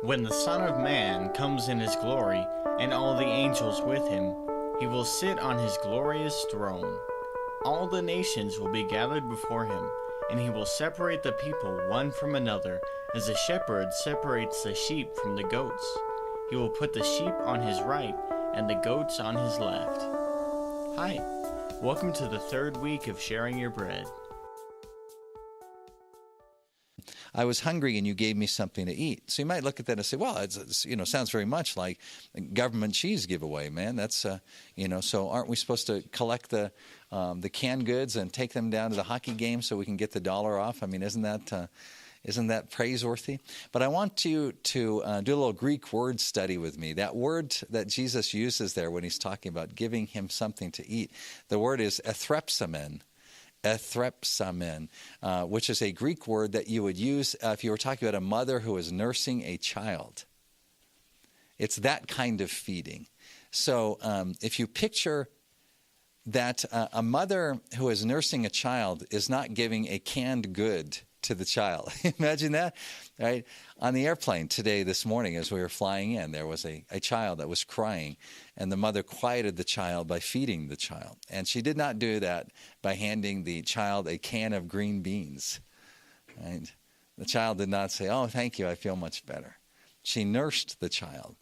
When the Son of Man comes in his glory, and all the angels with him, he will sit on his glorious throne. All the nations will be gathered before him, and he will separate the people one from another, as a shepherd separates the sheep from the goats. He will put the sheep on his right, and the goats on his left. Hi, welcome to the third week of Sharing Your Bread. I was hungry and you gave me something to eat. So you might look at that and say, well, it's sounds very much like government cheese giveaway, man. That's, so aren't we supposed to collect the canned goods and take them down to the hockey game so we can get the dollar off? I mean, isn't that praiseworthy? But I want you to do a little Greek word study with me. That word that Jesus uses there when he's talking about giving him something to eat, the word is ethrepsamen. Ethrepsamen, which is a Greek word that you would use if you were talking about a mother who is nursing a child. It's that kind of feeding. So if you picture that a mother who is nursing a child is not giving a canned good to the child. Imagine that, right? On the airplane today, this morning, as we were flying in, there was a child that was crying, and the mother quieted the child by feeding the child. And she did not do that by handing the child a can of green beans. Right? The child did not say, "Oh, thank you, I feel much better." She nursed the child.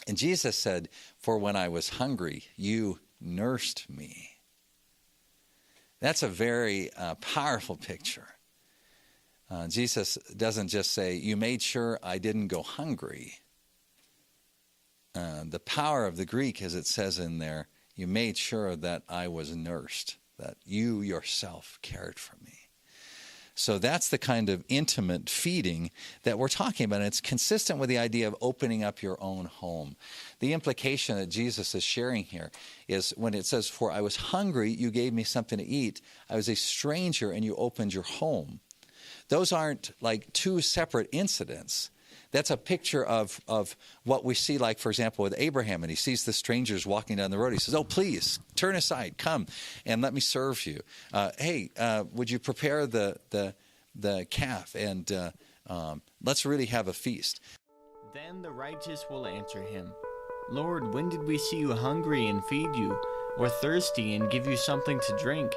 And Jesus said, "For when I was hungry, you nursed me." That's a very powerful picture. Jesus doesn't just say, "You made sure I didn't go hungry." The power of the Greek, as it says in there, you made sure that I was nursed, that you yourself cared for me. So that's the kind of intimate feeding that we're talking about. And it's consistent with the idea of opening up your own home. The implication that Jesus is sharing here is when it says, "For I was hungry, you gave me something to eat. I was a stranger, and you opened your home." Those aren't like two separate incidents. That's a picture of what we see, like, for example, with Abraham, and he sees the strangers walking down the road. He says, "Oh, please, turn aside, come, and let me serve you. Hey, would you prepare the calf, and let's really have a feast." Then the righteous will answer him, "Lord, when did we see you hungry and feed you, or thirsty and give you something to drink?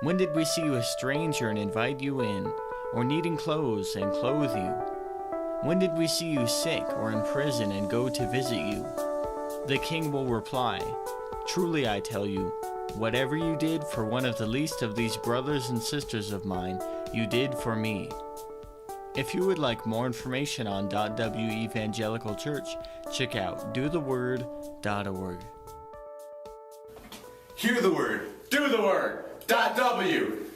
When did we see you a stranger and invite you in, or needing clothes and clothe you? When did we see you sick or in prison and go to visit you?" The king will reply, "Truly I tell you, whatever you did for one of the least of these brothers and sisters of mine, you did for me." If you would like more information on .W Evangelical Church, check out dotheword.org. Hear the word, do the word. .W